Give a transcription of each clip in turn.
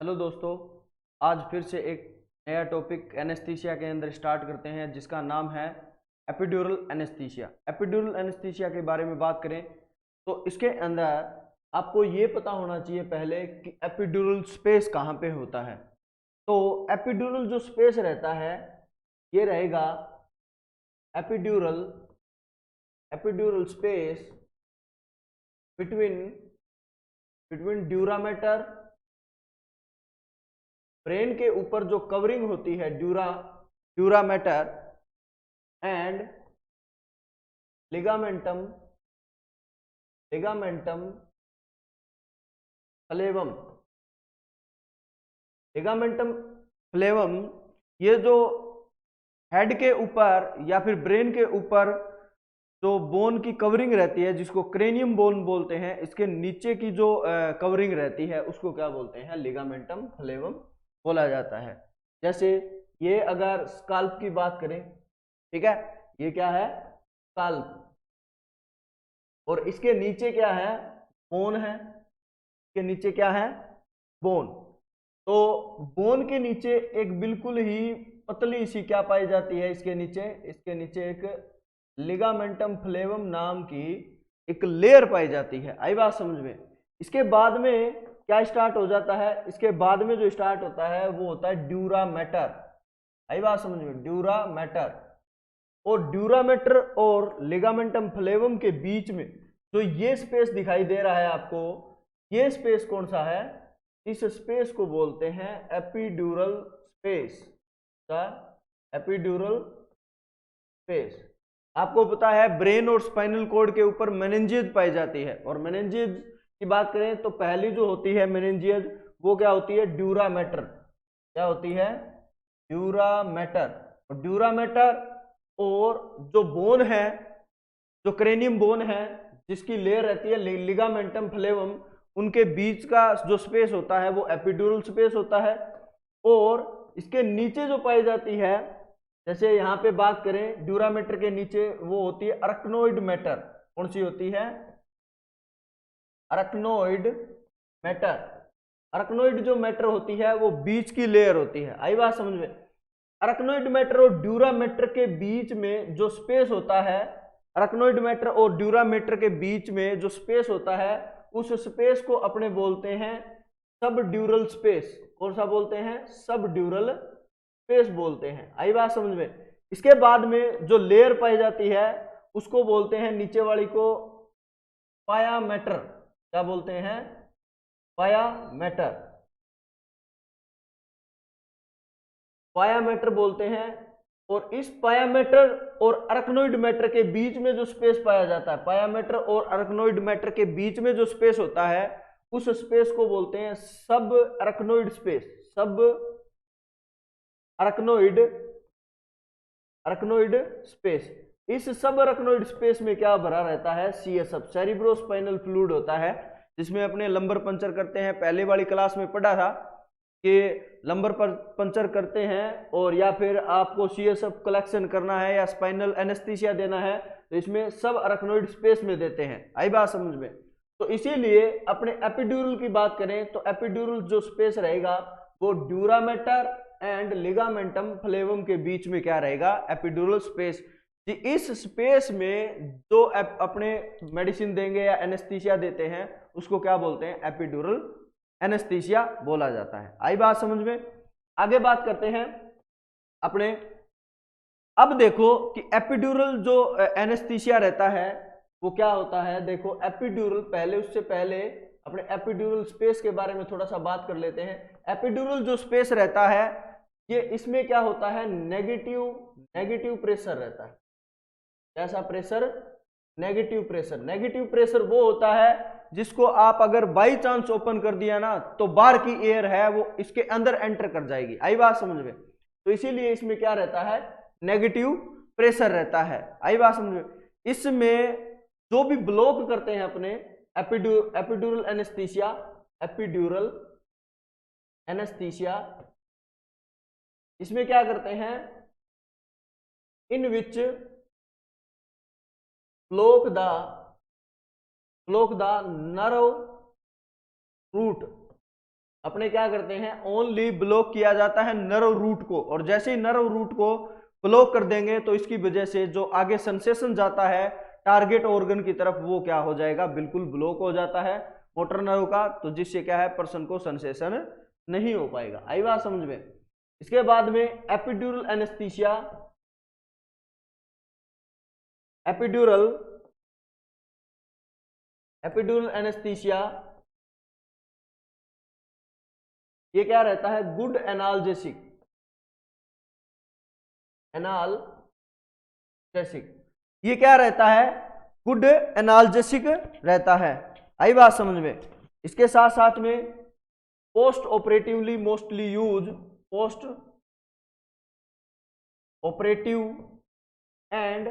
Hello दोस्तों, आज फिर से एक नया टॉपिक एनेस्थीसिया के अंदर स्टार्ट करते हैं जिसका नाम है एपिड्यूरल एनेस्थीसिया। एपिड्यूरल एनेस्थीसिया के बारे में बात करें तो इसके अंदर आपको ये पता होना चाहिए पहले कि एपिड्यूरल स्पेस कहाँ पे होता है। तो एपिड्यूरल जो स्पेस रहता है ये रहेगा epidural epidural space between dura mater, brain के ऊपर जो कवरिंग होती है ड्यूरामेटर एंड लिगामेंटम फ्लेवम। लिगामेंटम फ्लेवम ये जो हेड के ऊपर या फिर ब्रेन के ऊपर जो बोन की कवरिंग रहती है जिसको क्रेनियम बोन बोलते हैं, इसके नीचे की जो कवरिंग रहती है उसको क्या बोलते हैं? लिगामेंटम फ्लेवम बोला जाता है। जैसे ये अगर स्काल्प की बात करें, ठीक है, ये क्या है? स्काल्प। और इसके नीचे क्या है? बोन है। इसके नीचे क्या है? बोन। तो बोन के नीचे एक बिल्कुल ही पतली सी क्या पाई जाती है? इसके नीचे एक लिगामेंटम फ्लेवम नाम की एक लेयर पाई जाती है। आई बात समझ में? इसके बाद में क्या स्टार्ट हो जाता है? इसके बाद में जो स्टार्ट होता है वो होता है ड्यूरामेटर। आई बात समझ में? ड्यूरामेटर। और ड्यूरामेटर और लिगामेंटम फ्लेवम के बीच में जो ये स्पेस दिखाई दे रहा है आपको, ये स्पेस कौन सा है? इस स्पेस को बोलते हैं एपिड्यूरल स्पेस। Epidural space. आपको पता है ब्रेन और स्पाइनल कॉर्ड के ऊपर मेनिंजेज पाई जाती है, और मेनिंजेज की बात करें तो पहली जो होती है मेनिंजेज वो क्या होती है? ड्यूरामेटर। क्या होती है? ड्यूरामेटर। और ड्यूरामेटर और जो बोन है, जो क्रेनियम बोन है जिसकी लेयर रहती है लिगामेंटम फ्लेवम, उनके बीच का जो स्पेस होता है वो एपिड्यूरल स्पेस होता है। और इसके नीचे जो पाई जाती है, जैसे यहां पे बात करें ड्यूरामेटर के नीचे, वो होती है अरक्नोइड मैटर। कौन सी होती है? अरक्नोइड मैटर। अरक्नोइड जो मैटर होती है वो बीच की लेयर होती है। आई बात समझ में? अरक्नोइड मैटर और ड्यूरामेटर के बीच में जो स्पेस होता है, अरक्नोइड मैटर और ड्यूरामेटर के बीच में जो स्पेस होता है, उस स्पेस को अपने बोलते हैं सब ड्यूरल स्पेस। कौन सा बोलते हैं? सब ड्यूरल स्पेस बोलते हैं। आई बात समझ में? इसके बाद में जो लेयर पाई जाती है उसको बोलते हैं, नीचे वाली को, पाया मैटर। क्या बोलते हैं? पाया मैटर। पाया मैटर बोलते हैं। और इस पाया मैटर और अरक्नोइड मैटर के बीच में जो स्पेस पाया जाता है, पाया मैटर और अरक्नोइड मैटर के बीच में जो स्पेस होता है, उस स्पेस को बोलते हैं सब अरक्नोइड स्पेस। सब अरक्नोइड स्पेस। इस सब अरक्नोइड स्पेस में क्या भरा रहता है? सीएसएफ, सेरिब्रोस्पाइनल फ्लूइड होता है, जिसमें अपने लंबर पंचर करते हैं। पहले वाली क्लास में पढ़ा था कि लंबर पर पंचर करते हैं, और या फिर आपको सीएसएफ कलेक्शन करना है या स्पाइनल एनेस्थीसिया देना है तो इसमें सब अरक्नोइड स्पेस में देते हैं। आई बात समझ में? तो इसीलिए अपने एपिड्यूरल की बात करें तो एपिड्यूरल जो स्पेस रहेगा वो ड्यूरामेटर एंड लिगामेंटम फ्लेवम के बीच में क्या रहेगा? Epidural space. इस स्पेस में जो अपने मेडिसिन देंगे या एनेस्थीसिया देते हैं उसको क्या बोलते हैं? एपिड्यूरल एनेस्थीसिया बोला जाता है। आई बात समझ में? आगे बात करते हैं अपने। अब देखो कि एपिड्यूरल जो एनेस्थीसिया रहता है वो क्या होता है। देखो एपिड्यूरल, पहले उससे पहले अपने एपिड्यूरल स्पेस के बारे में थोड़ा सा बात कर लेते हैं। एपिड्यूरल जो स्पेस रहता है ये, इसमें क्या होता है? नेगेटिव प्रेशर रहता है। कैसा pressure? Negative pressure. Negative pressure वो होता है जिसको आप अगर बाई चांस ओपन कर दिया ना तो बाहर की एयर है वो इसके अंदर एंटर कर जाएगी। आई बात समझ में? तो इसीलिए इसमें क्या रहता है? नेगेटिव प्रेशर रहता है। आई बात समझ में? इसमें जो भी ब्लॉक करते हैं अपने एपिड्यूरल एनेस्थीसिया, इसमें क्या करते हैं? इन विच block the nerve root अपने क्या करते हैं, ओनली ब्लॉक किया जाता है नर्व रूट को, और जैसे ही नर्व रूट को ब्लॉक कर देंगे तो इसकी वजह से जो आगे सेंसेशन जाता है टारगेट ऑर्गन की तरफ वो क्या हो जाएगा, बिल्कुल ब्लॉक हो जाता है मोटर नर्व का, तो जिससे क्या है पर्सन को सेंसेशन नहीं हो पाएगा। आई बात समझ में। इसके बाद में एपिड्यूरल एनेस्थीसिया, एपिड्यूरल एनेस्थीसिया ये क्या रहता है, गुड एनाल्जेसिक, ये क्या रहता है, गुड एनाल्जेसिक रहता है। आई बात समझ में। इसके साथ साथ में post operatively mostly use, post operative and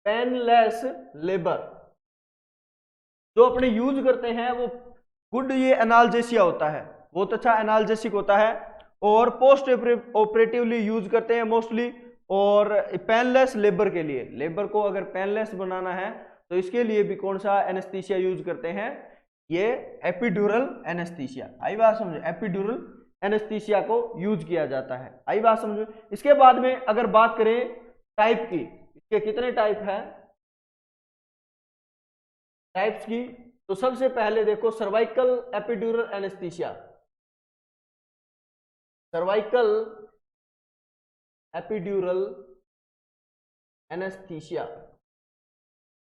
painless labour, जो अपने यूज करते हैं वो गुड ये एनाल्जेसिया होता है, बहुत अच्छा एनाल्जेसिक होता है, और पोस्ट ऑपरेटिवली यूज करते हैं मोस्टली, और पेनलेस लेबर के लिए, लेबर को अगर पेनलेस बनाना है तो इसके लिए भी कौन सा एनेस्थीसिया यूज करते हैं, ये एपिड्यूरल एनेस्थीसिया। आई बात समझे, एपिड्यूरल एनेस्थीसिया को यूज किया जाता है। आई बात समझे। इसके बाद में अगर बात करें टाइप की, इसके कितने टाइप है, टाइप्स की, तो सबसे पहले देखो cervical epidural anaesthesia, cervical epidural anaesthesia.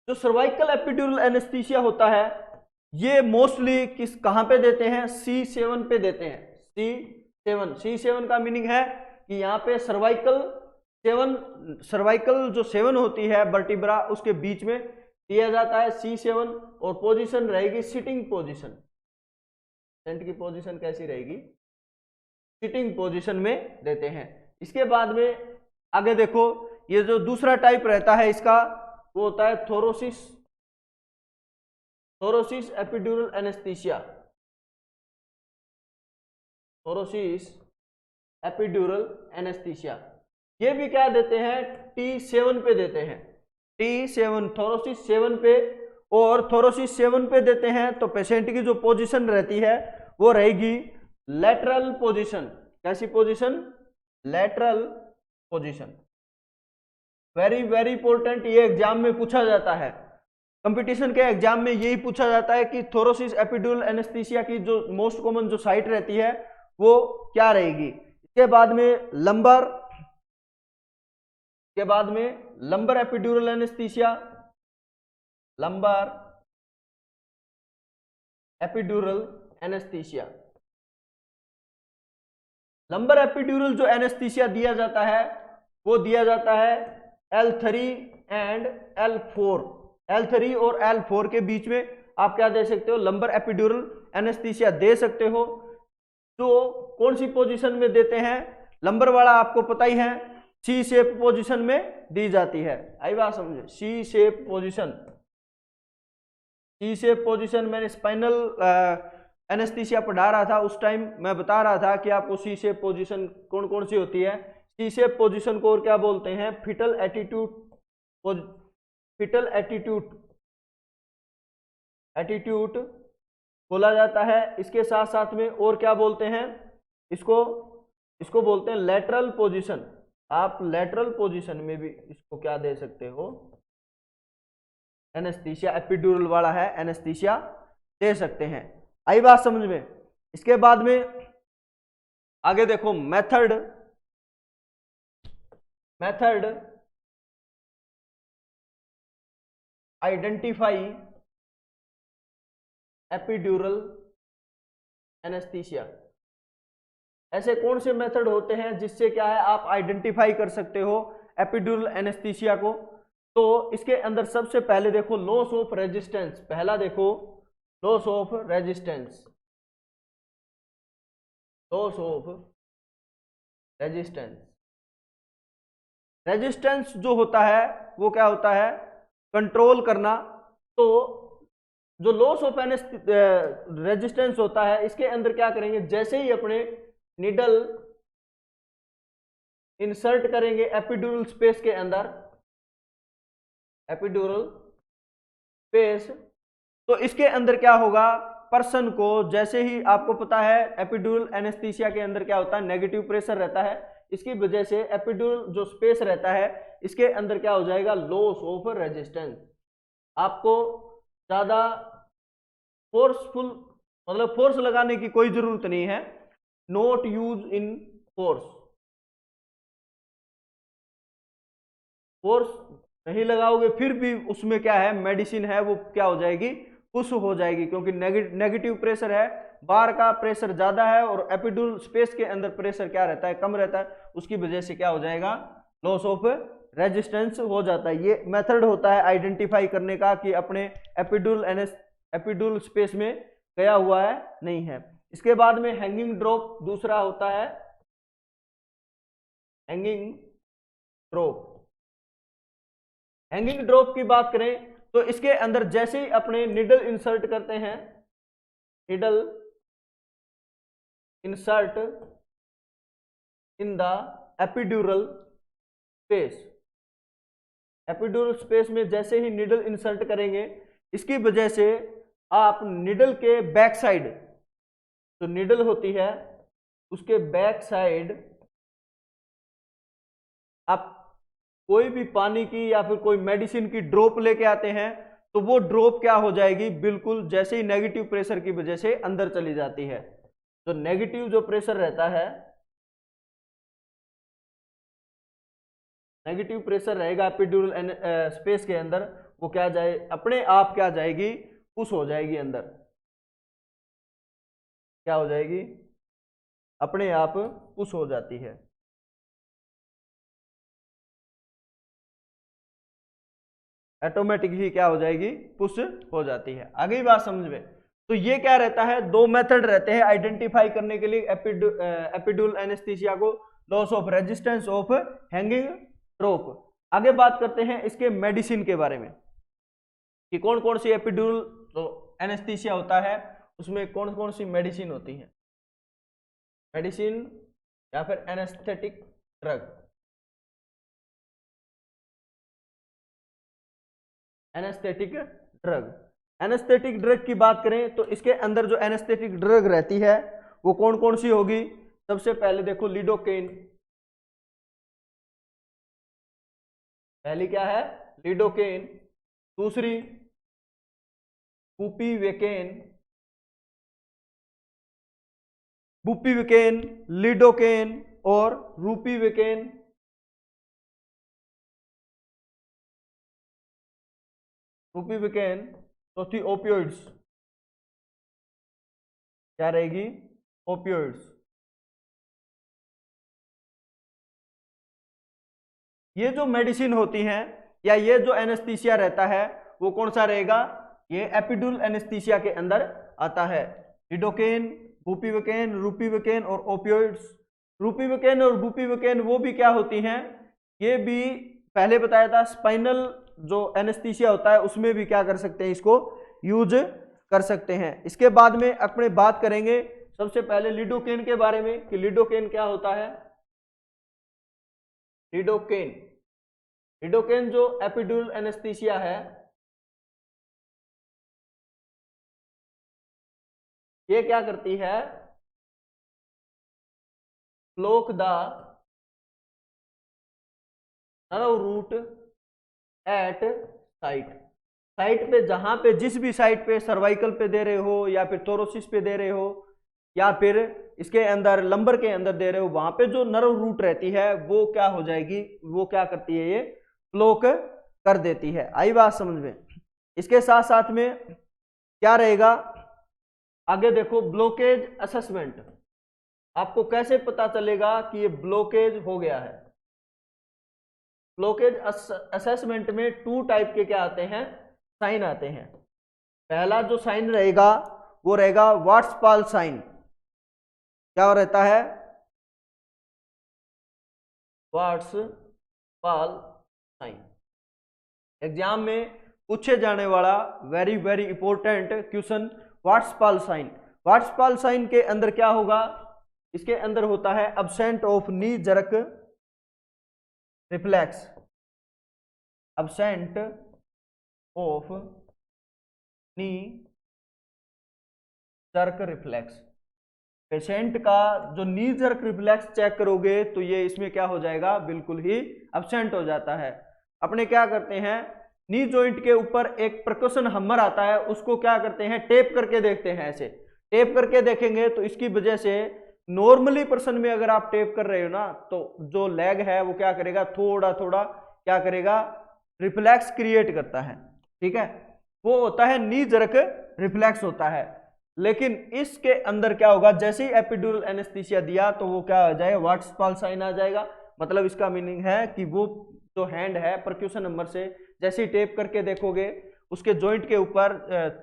जो सर्वाइकल एपिड्यूरल एनेस्थीसिया होता है ये मोस्टली किस कहां पे देते हैं, C7 पे देते हैं। C7 का मीनिंग है कि यहाँ पे सर्वाइकल जो 7 होती है वर्टिब्रा उसके बीच में दिया जाता है C7, और पोजीशन रहेगी सिटिंग पोजीशन। पेशेंट की पोजीशन कैसी रहेगी, सिटिंग पोजीशन में देते हैं। इसके बाद में आगे देखो, ये जो दूसरा टाइप रहता है इसका वो होता है थोरोसिस एपिड्यूरल एनेस्थीसिया, थोरोसिस एपिड्यूरल एनेस्थीसिया। ये भी क्या देते हैं, T7 पे देते हैं, T7 थोरोसिस 7 पे, और थोरोसिस 7 पे देते हैं तो पेशेंट की जो पोजीशन रहती है वो रहेगी लैटरल पोजीशन। कैसी position, lateral position. Very very important, ये एग्जाम में पूछा जाता है, कंपटीशन के एग्जाम में यही पूछा जाता है कि थोरोसिस एपिड्यूरल एनेस्थीसिया की जो मोस्ट कॉमन जो साइट रहती है वो क्या रहेगी। इसके बाद में lumbar epidural anaesthesia, lumbar epidural anaesthesia. Lumbar epidural जो एनेस्थीसिया दिया जाता है वो दिया जाता है L3 एंड L4, L3 और L4 के बीच में आप क्या दे सकते हो, लंबर एपिड्यूरल एनेस्थीसिया दे सकते हो। जो कौन सी पोजीशन में देते हैं, लंबर वाला आपको पता ही है, सी शेप पोजीशन में दी जाती है। आई बात समझे, सी शेप पोजीशन मैंने स्पाइनल एनेस्थीसिया पढ़ा रहा था उस टाइम, मैं बता रहा था कि आपको सी शेप पोजीशन कौन कौन सी होती है। सी शेप पोजीशन को और क्या बोलते हैं, फिटल एटीट्यूड बोला जाता है। इसके साथ साथ में और क्या बोलते हैं, इसको बोलते हैं लैटरल पोजीशन। आप लैटरल पोजीशन में भी इसको क्या दे सकते हो, एनेस्थीसिया, एपिड्यूरल वाला है एनेस्थीसिया दे सकते हैं। आई बात समझ में। इसके बाद में आगे देखो मेथड आइडेंटिफाई एपिड्यूरल एनेस्थीसिया। ऐसे कौन से मेथड होते हैं जिससे क्या है आप आइडेंटिफाई कर सकते हो एपिड्यूरल एनेस्थीसिया को। तो इसके अंदर सबसे पहले देखो लॉस ऑफ रेजिस्टेंस, पहला देखो लॉस ऑफ रेजिस्टेंस, रेजिस्टेंस जो होता है वो क्या होता है, कंट्रोल करना। तो जो लॉस ऑफ रेजिस्टेंस होता है इसके अंदर क्या करेंगे, जैसे ही अपने निडल इंसर्ट करेंगे एपिड्यूरल स्पेस के अंदर, एपिड्यूरल स्पेस, तो इसके अंदर क्या होगा, पर्सन को, जैसे ही आपको पता है एपिड्यूरल एनेस्थीसिया के अंदर क्या होता है, नेगेटिव प्रेशर रहता है, इसकी वजह से एपिड्यूरल जो स्पेस रहता है इसके अंदर क्या हो जाएगा, लॉस ऑफ रेजिस्टेंस। आपको ज्यादा फोर्सफुल मतलब फोर्स लगाने की कोई जरूरत नहीं है, not use in force, force नहीं लगाओगे फिर भी उसमें क्या है, मेडिसिन है वो क्या हो जाएगी, पुश हो जाएगी, क्योंकि नेगेटिव प्रेशर है, बार का प्रेशर ज्यादा है और एपिड्यूरल स्पेस के अंदर प्रेशर क्या रहता है, कम रहता है, उसकी वजह से क्या हो जाएगा, लॉस ऑफ रेजिस्टेंस हो जाता है। ये मेथड होता है आइडेंटिफाई करने का कि अपने एपिड्यूरल स्पेस में गया हुआ है नहीं है। इसके बाद में हैंगिंग ड्रॉप दूसरा होता है, हैंगिंग ड्रॉप। हैंगिंग ड्रॉप की बात करें तो इसके अंदर जैसे ही अपने निडल इंसर्ट करते हैं, needle insert in the epidural space, epidural space में जैसे ही निडल इंसर्ट करेंगे, इसकी वजह से आप निडल के बैक साइड, जो निडल होती है उसके बैक साइड आप कोई भी पानी की या फिर कोई मेडिसिन की ड्रॉप लेके आते हैं तो वो ड्रॉप क्या हो जाएगी, बिल्कुल जैसे ही नेगेटिव प्रेशर की वजह से अंदर चली जाती है। तो नेगेटिव जो प्रेशर रहता है, नेगेटिव प्रेशर रहेगा एपिड्यूरल स्पेस के अंदर, वो क्या जाए, अपने आप क्या जाएगी, पुश हो जाएगी अंदर, क्या हो जाएगी, अपने आप पुश हो जाती है। ऑटोमेटिक ही क्या हो जाएगी, पुश हो जाती है। आगे ही बात समझ में। तो ये क्या रहता है, दो मेथड रहते हैं आइडेंटिफाई करने के लिए एपिड्यूरल एनेस्थीसिया को, loss of resistance of hanging drop. आगे बात करते हैं इसके मेडिसिन के बारे में कि कौन कौन सी एपिड्यूरल जो एनेस्थीसिया होता है उसमें कौन कौन सी मेडिसिन होती है, मेडिसिन या फिर anaesthetic drug. Anaesthetic drug, anaesthetic drug की बात करें तो इसके अंदर जो एनेस्थेटिक ड्रग रहती है वो कौन कौन सी होगी। सबसे पहले देखो लिडोकेन, पहली क्या है, लिडोकेन। दूसरी बुपिवेकेन, बुपिवेकेन, लिडोकेन और रूपिवेकेन। रूपिवेकेन। चौथी ओपियोइड्स, क्या रहेगी, ओपियोइड्स। ये जो मेडिसिन होती हैं या ये जो एनेस्थीसिया रहता है वो कौन सा रहेगा, ये एपिड्यूरल एनेस्थीसिया के अंदर आता है। लिडोकेन, बुपिवेकेन, रूपिवेकेन और ओपियोइड्स। रूपिवेकेन और बुपिवेकेन वो भी क्या होती हैं, ये भी पहले बताया था स्पाइनल जो एनेस्थीसिया होता है उसमें भी क्या कर सकते हैं, इसको यूज कर सकते हैं। इसके बाद में अपने बात करेंगे सबसे पहले लिडोकेन के बारे में कि लिडोकेन क्या होता है। लिडोकेन, लिडोकेन जो एपिड्यूरल एनेस्थीसिया है ये क्या करती है, block the nerve root at site, site पे जहां पे जिस भी साइट पे सर्वाइकल पे दे रहे हो या फिर थोरोसिस पे दे रहे हो या फिर इसके अंदर लंबर के अंदर दे रहे हो, वहां पे जो नर्व रूट रहती है वो क्या हो जाएगी, वो क्या करती है, ये ब्लॉक कर देती है। आई बात समझ में। इसके साथ साथ में क्या रहेगा, आगे देखो ब्लॉकेज असेसमेंट। आपको कैसे पता चलेगा कि ये ब्लॉकेज हो गया है। ब्लॉकेज असेसमेंट में टू टाइप के क्या आते हैं, साइन आते हैं। पहला जो साइन रहेगा वो रहेगा वाट्सपाल साइन। क्या रहता है, वाट्सपाल साइन। एग्जाम में पूछे जाने वाला very very important question, Westphal sign. Westphal sign के अंदर क्या होगा, इसके अंदर होता है absent of knee jerk reflex, absent of knee jerk reflex. Patient का जो नी जर्क रिफ्लेक्स चेक करोगे तो ये इसमें क्या हो जाएगा, बिल्कुल ही एब्सेंट हो जाता है। अपने क्या करते हैं, नी जॉइंट के ऊपर एक परकशन हैमर आता है, उसको क्या करते हैं, टेप करके देखते हैं। ऐसे टेप करके देखेंगे तो इसकी वजह से नॉर्मली पर्सन में अगर आप टेप कर रहे हो ना, तो जो लेग है वो क्या करेगा, थोड़ा थोड़ा क्या करेगा, रिफ्लेक्स क्रिएट करता है। ठीक है, वो होता है नी जर्क रिफ्लेक्स होता है। लेकिन इसके अंदर क्या होगा, जैसे ही एपिड्यूरल एनेस्थीसिया दिया तो वो क्या हो जाएगा, वाटरफॉल साइन आ जाएगा। मतलब इसका मीनिंग है कि वो जो हैंड है परक्यूशन नंबर से जैसे ही टेप करके देखोगे उसके जॉइंट के ऊपर,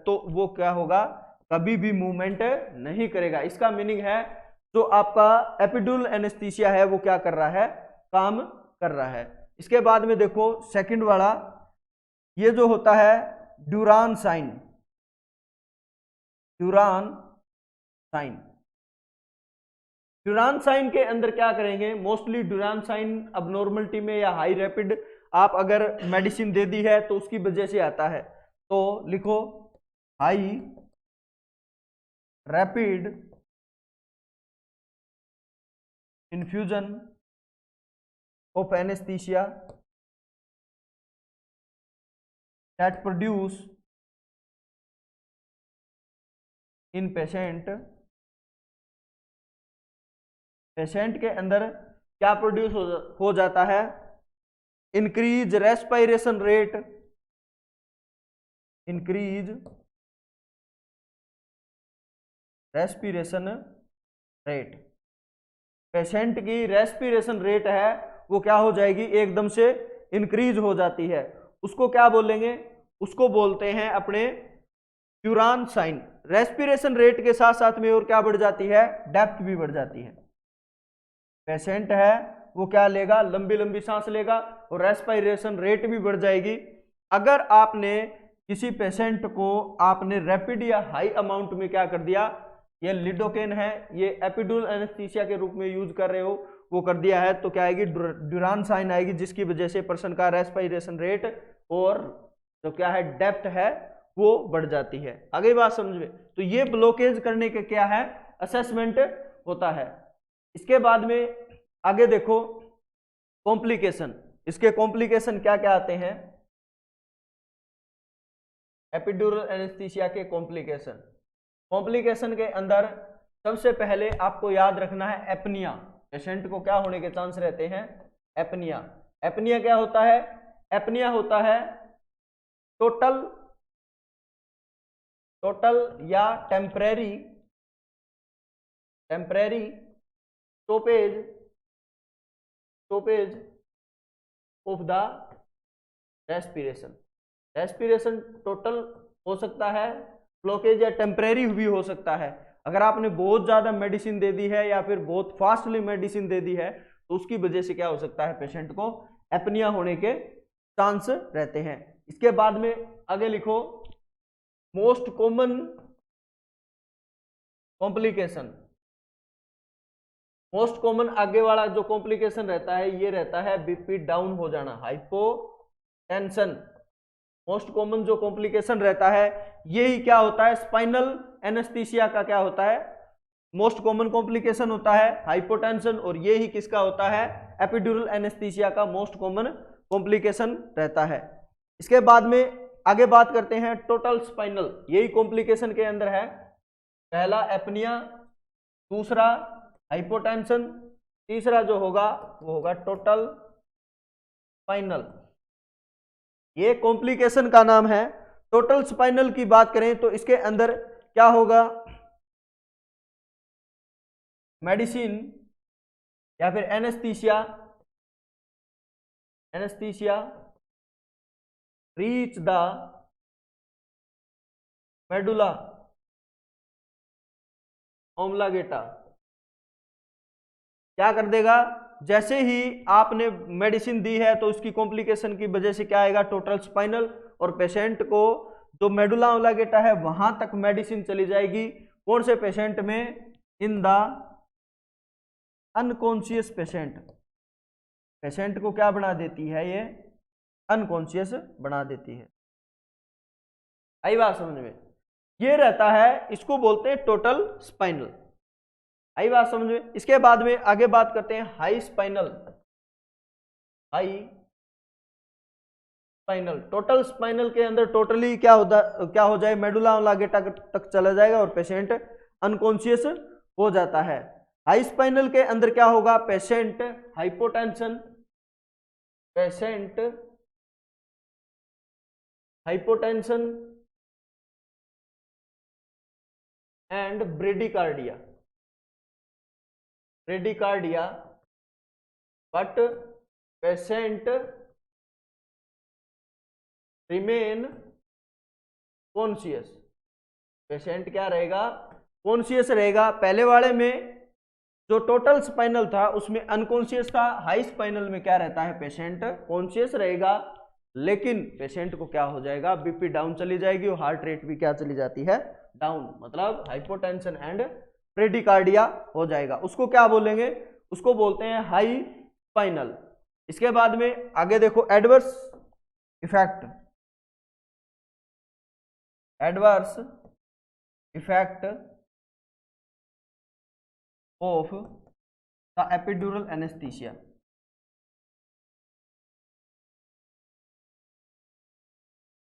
तो वो क्या होगा, कभी भी मूवमेंट नहीं करेगा। इसका मीनिंग है जो आपका एपिड्यूरल एनेस्थीसिया है वो क्या कर रहा है, काम कर रहा है। इसके बाद में देखो सेकंड वाला, ये जो होता है Durand sign. Durand sign, Durand sign के अंदर क्या करेंगे, मोस्टली ड्यूरान साइन अबनॉर्मलिटी में या हाई रैपिड आप अगर मेडिसिन दे दी है तो उसकी वजह से आता है। तो लिखो high rapid infusion of anaesthesia that produce in patient. Patient के अंदर क्या प्रोड्यूस हो जाता है, increase respiration rate, increase respiration rate. Patient की रेस्पिरेशन रेट है वो क्या हो जाएगी, एकदम से इंक्रीज हो जाती है। उसको क्या बोलेंगे, उसको बोलते हैं अपने ड्यूरान साइन। रेस्पिरेशन रेट के साथ साथ में और क्या बढ़ जाती है, डेप्थ भी बढ़ जाती है। पेशेंट है वो क्या लेगा, लंबी लंबी सांस लेगा और रेस्पिरेशन रेट भी बढ़ जाएगी। अगर आपने किसी पेशेंट को आपने रैपिड या हाई अमाउंट में क्या कर दिया, ये लिडोकेन है, ये एपिड्यूरल एनेस्थीसिया के रूप में यूज कर रहे हो, वो कर दिया है, तो क्या आएगी, ड्यूरान साइन आएगी, जिसकी वजह से पर्सन का रेस्पिरेशन रेट और जो क्या है डेप्थ है वो बढ़ जाती है। आगे बात समझ में, तो ये ब्लॉकेज करने के क्या है, असेसमेंट होता है। इसके बाद में आगे देखो कॉम्प्लिकेशन। इसके कॉम्प्लिकेशन क्या क्या आते हैं, एपिड्यूरल एनेस्थीसिया के कॉम्प्लिकेशन। कॉम्प्लिकेशन के अंदर सबसे पहले आपको याद रखना है एपनिया। पेशेंट को क्या होने के चांस रहते हैं, एपनिया। एपनिया क्या होता है, एपनिया होता है टोटल या temporary stoppage of the respiration. Respiration total हो सकता है, ब्लॉकेज या टेम्परेरी भी हो सकता है। अगर आपने बहुत ज्यादा मेडिसिन दे दी है या फिर बहुत फास्टली मेडिसिन दे दी है तो उसकी वजह से क्या हो सकता है, पेशेंट को एपनिया होने के चांस रहते हैं। इसके बाद में आगे लिखो most common complication. Most common आगे वाला जो कॉम्प्लिकेशन रहता है ये रहता है बीपी डाउन हो जाना, हाइपोटेंशन। मोस्ट कॉमन जो कॉम्प्लिकेशन रहता है यही क्या होता है, स्पाइनल एनेस्थीसिया का क्या होता है, मोस्ट कॉमन कॉम्प्लिकेशन होता है हाइपोटेंशन, और ये ही किसका होता है, एपिड्यूरल एनेस्थीसिया का मोस्ट कॉमन कॉम्प्लिकेशन रहता है। इसके बाद में आगे बात करते हैं टोटल स्पाइनल। यही कॉम्प्लिकेशन के अंदर है, पहला एपनिया, दूसरा हाइपोटेंशन, तीसरा जो होगा वो होगा टोटल स्पाइनल। ये कॉम्प्लिकेशन का नाम है। टोटल स्पाइनल की बात करें तो इसके अंदर क्या होगा, मेडिसिन या फिर anaesthesia reach the medulla oblongata. क्या कर देगा, जैसे ही आपने मेडिसिन दी है तो उसकी कॉम्प्लिकेशन की वजह से क्या आएगा, टोटल स्पाइनल, और पेशेंट को जो मेडुला ऑब्लांगेटा है वहां तक मेडिसिन चली जाएगी। कौन से पेशेंट में, in the unconscious patient. Patient को क्या बना देती है, ये अनकॉन्शियस बना देती है। आई बात समझ में। ये रहता है, इसको बोलते हैं टोटल स्पाइनल। आई बात समझ में। इसके बाद में आगे बात करते हैं high spinal. High spinal, total spinal के अंदर टोटली क्या हो जाए, मेडुला ऑब्लांगेटा तक चला जाएगा और पेशेंट अनकॉन्शियस हो जाता है। हाई स्पाइनल के अंदर क्या होगा, patient hypotension, patient hypotension and bradycardia, bradycardia, but patient remain conscious. Patient क्या रहेगा, कॉन्शियस रहेगा। पहले वाले में जो टोटल स्पाइनल था उसमें अनकॉन्शियस था, हाई स्पाइनल में क्या रहता है, पेशेंट कॉन्शियस रहेगा, लेकिन पेशेंट को क्या हो जाएगा, बीपी डाउन चली जाएगी और हार्ट रेट भी क्या चली जाती है, डाउन, मतलब हाइपोटेंशन एंड ब्रेडिकार्डिया हो जाएगा। उसको क्या बोलेंगे, उसको बोलते हैं हाई स्पाइनल। इसके बाद में आगे देखो adverse effect, adverse effect of the epidural anaesthesia.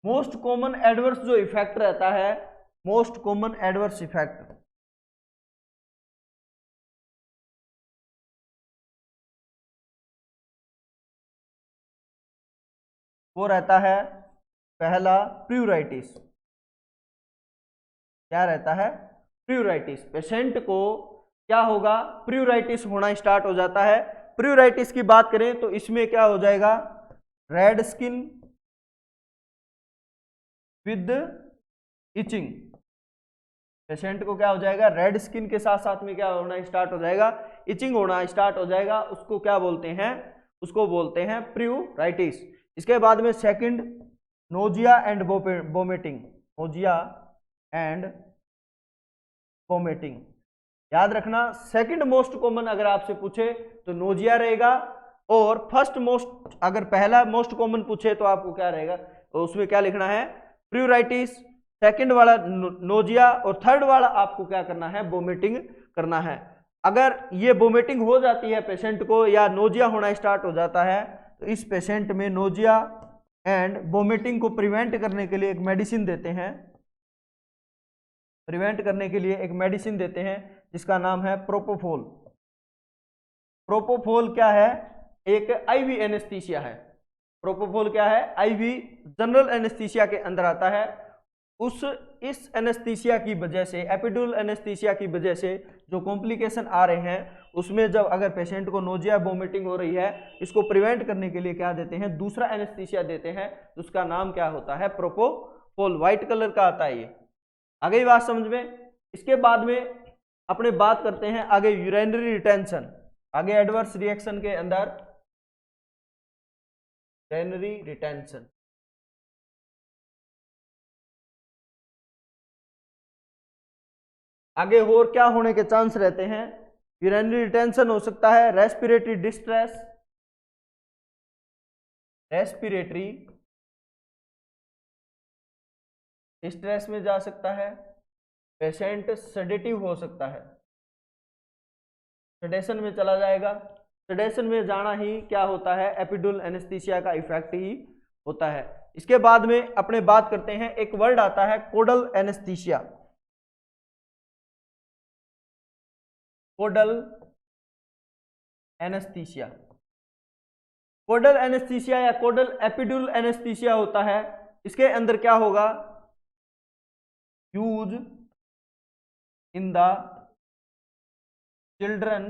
Most common adverse जो इफेक्ट रहता है, मोस्ट कॉमन एडवर्स इफेक्ट, वो रहता है पहला प्यूराइटिस। क्या रहता है, प्यूराइटिस। पेशेंट को क्या होगा, प्यूराइटिस होना स्टार्ट हो जाता है। प्यूराइटिस की बात करें तो इसमें क्या हो जाएगा, red skin with itching. Patient को क्या हो जाएगा, रेड स्किन के साथ साथ में क्या होना स्टार्ट हो जाएगा, इचिंग होना स्टार्ट हो जाएगा। उसको क्या बोलते हैं, उसको बोलते हैं प्यूराइटिस। इसके बाद में second nausea and vomiting, nausea and vomiting. याद रखना सेकंड मोस्ट कॉमन अगर आपसे पूछे तो नोजिया रहेगा, और फर्स्ट मोस्ट अगर पहला मोस्ट कॉमन पूछे तो आपको क्या रहेगा, तो उसमें क्या लिखना है, प्यूराइटिस, सेकंड वाला नोजिया, और थर्ड वाला आपको क्या करना है, वोमिटिंग करना है। अगर ये वोमिटिंग हो जाती है पेशेंट को या नोजिया होना स्टार्ट हो जाता है तो इस पेशेंट में नोजिया एंड वोमिटिंग को प्रिवेंट करने के लिए एक मेडिसिन देते हैं, प्रिवेंट करने के लिए एक मेडिसिन देते हैं जिसका नाम है प्रोपोफोल। प्रोपोफोल क्या है, एक आईवी एनेस्थीसिया है। प्रोपोफोल क्या है, आईवी जनरल एनेस्थीसिया के अंदर आता है। इस एनेस्थीसिया की वजह से, एपिड्यूरल एनेस्थीसिया की वजह से जो कॉम्प्लिकेशन आ रहे हैं उसमें जब अगर पेशेंट को नोजिया वोमिटिंग हो रही है, इसको प्रिवेंट करने के लिए क्या देते हैं, दूसरा एनेस्थीसिया देते हैं, उसका नाम क्या होता है, प्रोपोफोल। व्हाइट कलर का आता है ये। आगे ही बात समझ में। इसके बाद में अपने बात करते हैं आगे यूरिनरी रिटेंशन। आगे एडवर्स रिएक्शन के अंदर यूरिनरी रिटेंशन, आगे और क्या होने के चांस रहते हैं, यूरिनरी रिटेंशन हो सकता है रेस्पिरेटरी डिस्ट्रेस, रेस्पिरेटरी डिस्ट्रेस में जा सकता है, पेशेंट सेडेटिव हो सकता है, सेडेशन में चला जाएगा। सेडेशन में जाना ही क्या होता है, एपिड्यूरल एनेस्थीसिया का इफेक्ट ही होता है। इसके बाद में अपने बात करते हैं, एक वर्ड आता है कोडल एनेस्थीसिया। कोडल एनेस्थीसिया, कोडल एनेस्थीसिया या कोडल एपिड्यूरल एनेस्थीसिया होता है। इसके अंदर क्या होगा, use in the children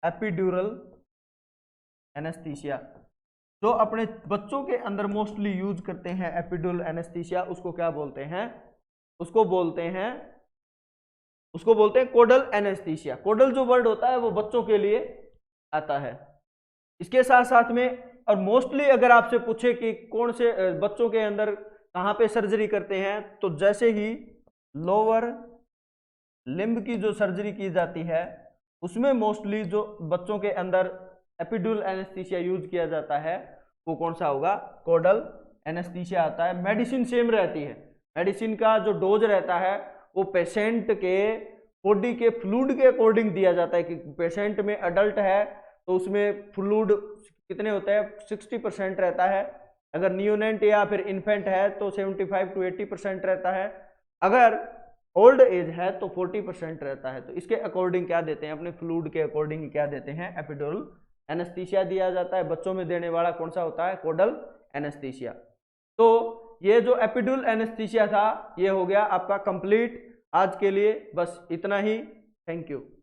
epidural anaesthesia. जो अपने बच्चों के अंदर मोस्टली यूज करते हैं एपिड्यूरल एनेस्थीसिया, उसको क्या बोलते हैं, उसको बोलते हैं कोडल एनेस्थीसिया। कोडल जो वर्ड होता है वो बच्चों के लिए आता है। इसके साथ साथ में, और मोस्टली अगर आपसे पूछे कि कौन से बच्चों के अंदर कहाँ पे सर्जरी करते हैं, तो जैसे ही लोअर लिम्ब की जो सर्जरी की जाती है उसमें मोस्टली जो बच्चों के अंदर एपिड्यूरल एनेस्थीसिया यूज किया जाता है वो कौन सा होगा, कोडल एनेस्थीसिया आता है। मेडिसिन सेम रहती है, मेडिसिन का जो डोज रहता है वो पेशेंट के बॉडी के फ्लूइड के अकॉर्डिंग दिया जाता है कि पेशेंट में अडल्ट है तो उसमें फ्लूइड कितने होते हैं, 60% रहता है। अगर नियोनेंट या फिर इन्फेंट है तो 75 to 80% रहता है। अगर ओल्ड एज है तो 40% रहता है। तो इसके अकॉर्डिंग क्या देते हैं, अपने फ्लूइड के अकॉर्डिंग क्या देते हैं, एपिड्यूरल एनेस्थीसिया दिया जाता है। बच्चों में देने वाला कौन सा होता है, कोडल एनेस्थीसिया। तो ये जो एपिड्यूरल एनेस्थीसिया था ये हो गया आपका कंप्लीट। आज के लिए बस इतना ही। Thank you.